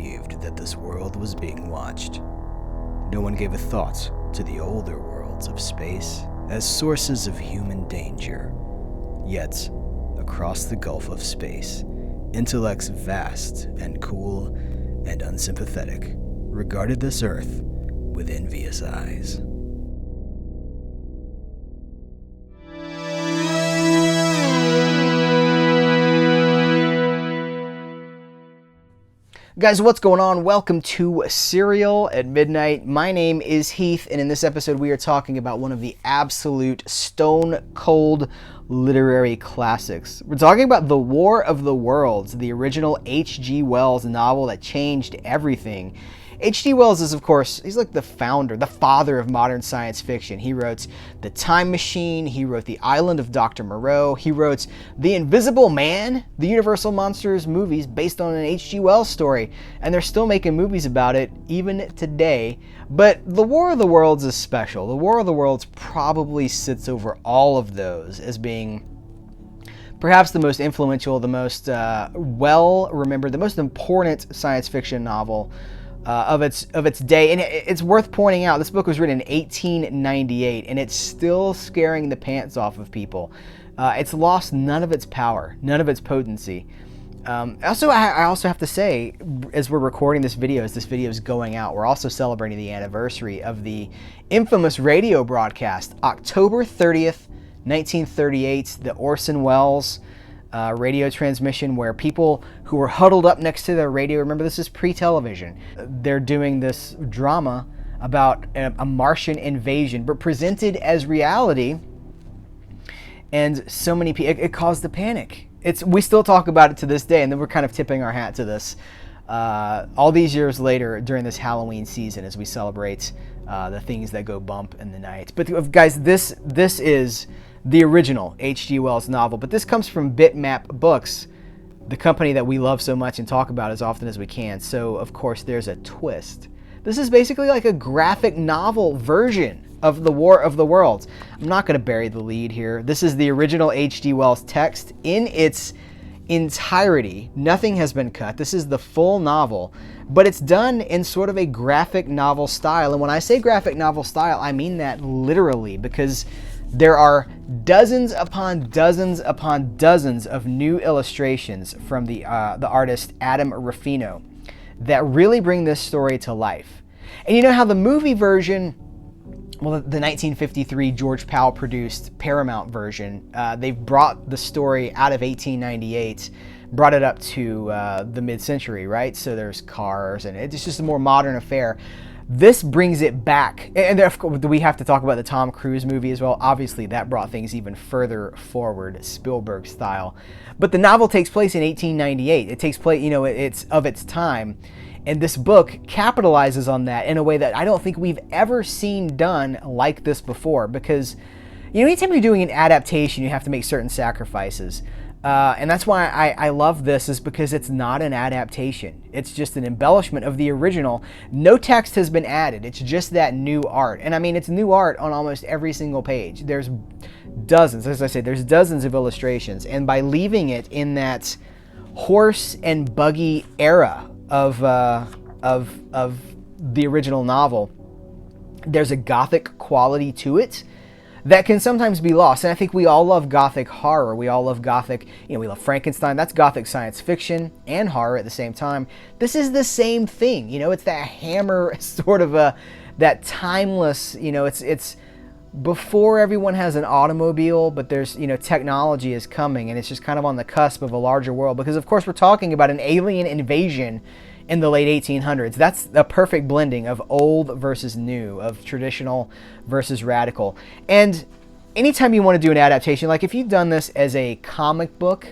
believed that this world was being watched. No one gave a thought to the older worlds of space as sources of human danger. Yet, across the gulf of space, intellects vast and cool and unsympathetic regarded this Earth with envious eyes. Guys, what's going on? Welcome to Serial at Midnight. My name is Heath, and in this episode we are talking about one of the absolute stone-cold literary classics. We're talking about The War of the Worlds, the original H.G. Wells novel that changed everything. H.G. Wells is, of course, he's like the founder, the father of modern science fiction. He wrote The Time Machine, he wrote The Island of Dr. Moreau, he wrote The Invisible Man, the Universal Monsters movies based on an H.G. Wells story, and they're still making movies about it even today. But The War of the Worlds is special. The War of the Worlds probably sits over all of those as being perhaps the most influential, the most well-remembered, the most important science fiction novel of its day. And it's worth pointing out, this book was written in 1898, and it's still scaring the pants off of people. It's lost none of its power, none of its potency. I also have to say, as we're recording this video, as this video is going out, we're also celebrating the anniversary of the infamous radio broadcast, October 30th, 1938, the Orson Welles radio transmission, where people who were huddled up next to their radio, remember this is pre-television, they're doing this drama about a Martian invasion, but presented as reality, and so many people, it caused a panic. We still talk about it to this day, and then we're kind of tipping our hat to this all these years later during this Halloween season as we celebrate the things that go bump in the night. But guys, this is the original H.G. Wells novel, but this comes from Bitmap Books, the company that we love so much and talk about as often as we can. So, of course, there's a twist. This is basically like a graphic novel version of The War of the Worlds. I'm not going to bury the lead here. This is the original H.G. Wells text in its entirety. Nothing has been cut. This is the full novel, but it's done in sort of a graphic novel style. And when I say graphic novel style, I mean that literally, because there are dozens upon dozens upon dozens of new illustrations from the artist Adam Rufino that really bring this story to life. And you know how the movie version, well, the 1953 George Powell produced Paramount version, they've brought the story out of 1898, brought it up to the mid-century, right? So there's cars, and it's just a more modern affair. This brings it back. And of course, we have to talk about the Tom Cruise movie as well. Obviously, that brought things even further forward, Spielberg style. But the novel takes place in 1898. It takes place, it's of its time. And this book capitalizes on that in a way that I don't think we've ever seen done like this before. Because, anytime you're doing an adaptation, you have to make certain sacrifices. And that's why I love this, is because it's not an adaptation. It's just an embellishment of the original. No text has been added. It's just that new art. And I mean, it's new art on almost every single page. There's dozens, as I said, there's dozens of illustrations. And by leaving it in that horse and buggy era of the original novel, there's a Gothic quality to it that can sometimes be lost. And I think we all love Gothic horror. We all love Gothic, we love Frankenstein. That's Gothic science fiction and horror at the same time. This is the same thing. It's that Hammer sort of that timeless, it's before everyone has an automobile, but there's, technology is coming, and it's just kind of on the cusp of a larger world. Because of course we're talking about an alien invasion in the late 1800s. That's a perfect blending of old versus new, of traditional versus radical. And anytime you want to do an adaptation, like if you've done this as a comic book,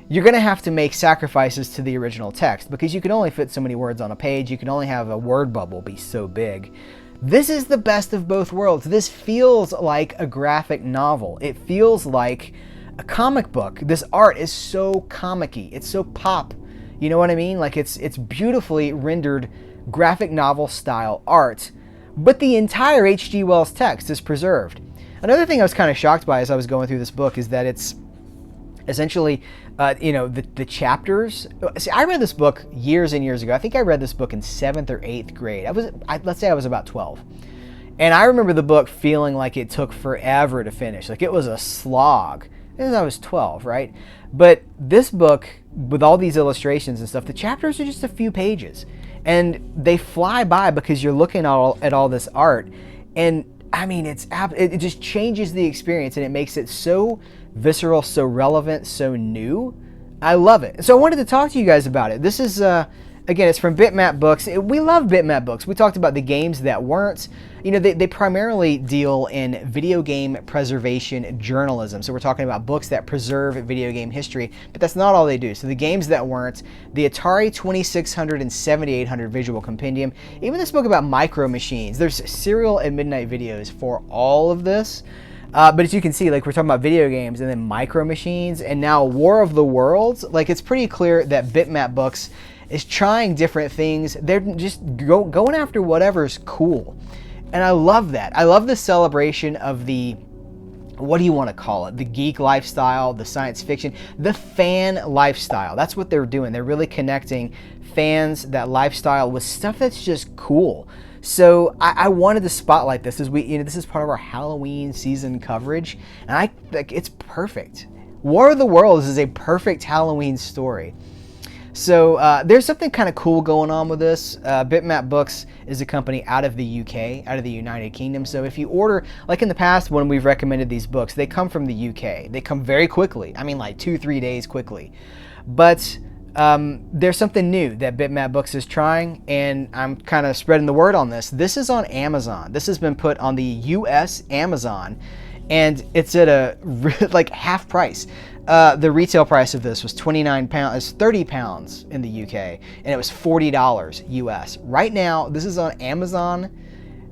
you're going to have to make sacrifices to the original text, because you can only fit so many words on a page. You can only have a word bubble be so big. This is the best of both worlds. This feels like a graphic novel. It feels like a comic book. This art is so comic-y. It's so pop. You know what I mean? Like it's beautifully rendered graphic novel style art, but the entire H.G. Wells text is preserved. Another thing I was kind of shocked by as I was going through this book is that it's Essentially, the chapters. See, I read this book years and years ago. I think I read this book in 7th or 8th grade. Let's say I was about 12. And I remember the book feeling like it took forever to finish. Like it was a slog. As I was 12, right? But this book, with all these illustrations and stuff, the chapters are just a few pages. And they fly by because you're looking at all this art. And I mean, it just changes the experience, and it makes it so visceral, so relevant, so new. I love it. So I wanted to talk to you guys about it. This is, again, it's from Bitmap Books. We love Bitmap Books. We talked about the games that weren't. They primarily deal in video game preservation journalism. So we're talking about books that preserve video game history, but that's not all they do. So the games that weren't, the Atari 2600 and 7800 Visual Compendium, even this book about micro machines. There's Serial at Midnight videos for all of this. But as you can see, like, we're talking about video games and then micro machines and now War of the Worlds. Like, it's pretty clear that Bitmap Books is trying different things. They're just going after whatever's cool. And I love that. I love the celebration of the, what do you want to call it? The geek lifestyle, the science fiction, the fan lifestyle. That's what they're doing. They're really connecting fans, that lifestyle, with stuff that's just cool. So I wanted to spotlight this as this is part of our Halloween season coverage, and it's perfect. War of the Worlds is a perfect Halloween story. So there's something kind of cool going on with this. Bitmap Books is a company out of the UK, out of the United Kingdom. So if you order, like in the past when we've recommended these books, they come from the UK. They come very quickly. I mean, like 2-3 days quickly. But there's something new that Bitmap Books is trying, and I'm kind of spreading the word on this. This is on Amazon. This has been put on the US Amazon, and it's at a like half price. The retail price of this was £29, it's £30 in the UK, and it was $40 US. Right now, this is on Amazon.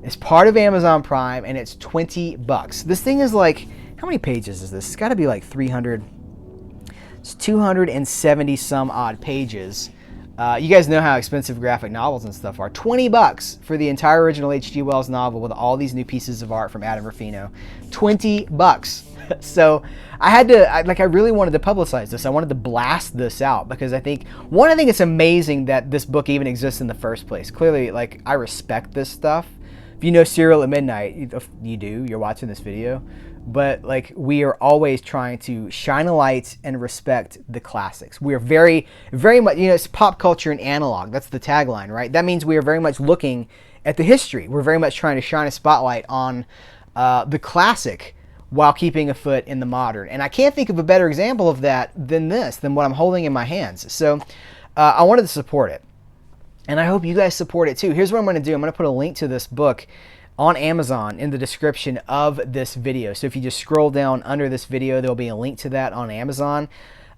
It's part of Amazon Prime, and it's $20. This thing is like, how many pages is this? It's got to be like 300. It's 270 some odd pages. You guys know how expensive graphic novels and stuff are. $20 for the entire original H.G. Wells novel with all these new pieces of art from Adam Rufino. $20. So I really wanted to publicize this. I wanted to blast this out because I think it's amazing that this book even exists in the first place. Clearly, like, I respect this stuff. If you know Serial at Midnight, you do, you're watching this video. But like, we are always trying to shine a light and respect the classics. We are very, very much, it's pop culture and analog. That's the tagline, right? That means we are very much looking at the history. We're very much trying to shine a spotlight on the classic while keeping a foot in the modern. And I can't think of a better example of that than what I'm holding in my hands. So I wanted to support it. And I hope you guys support it too. Here's what I'm going to do. I'm going to put a link to this book on Amazon in the description of this video. So if you just scroll down under this video, there'll be a link to that on Amazon.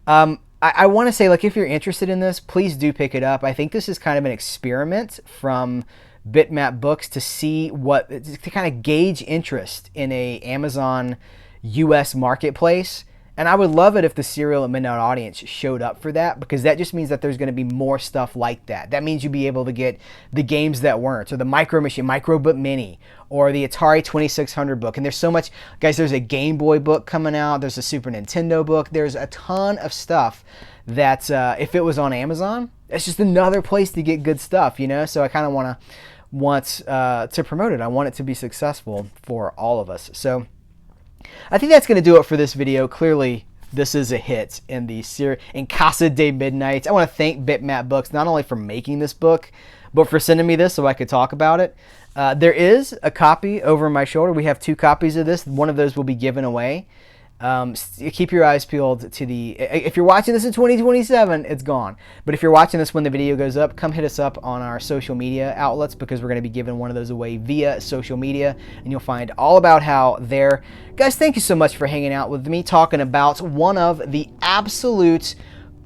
I want to say, like, if you're interested in this, please do pick it up. I think this is kind of an experiment from Bitmap Books to kind of gauge interest in a Amazon US marketplace. And I would love it if the Serial at Midnight audience showed up for that, because that just means that there's going to be more stuff like that. That means you'll be able to get the games that weren't, or the Micro Machine, Microbook Mini, or the Atari 2600 book. And there's so much, guys, there's a Game Boy book coming out. There's a Super Nintendo book. There's a ton of stuff that if it was on Amazon, it's just another place to get good stuff, So I kind of want to promote it. I want it to be successful for all of us. So I think that's going to do it for this video. Clearly, this is a hit in the in Casa de Midnight. I want to thank Bitmap Books not only for making this book, but for sending me this so I could talk about it. There is a copy over my shoulder. We have 2 copies of this. One of those will be given away. Keep your eyes peeled to if you're watching this in 2027, it's gone. But if you're watching this when the video goes up, come hit us up on our social media outlets, because we're going to be giving one of those away via social media, and you'll find all about how there. Guys, thank you so much for hanging out with me, talking about one of the absolute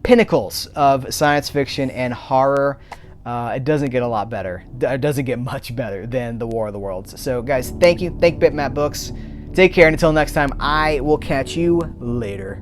pinnacles of science fiction and horror. It doesn't get a lot better. It doesn't get much better than the War of the Worlds. So guys, thank you. Thank Bitmap Books. Take care, and until next time, I will catch you later.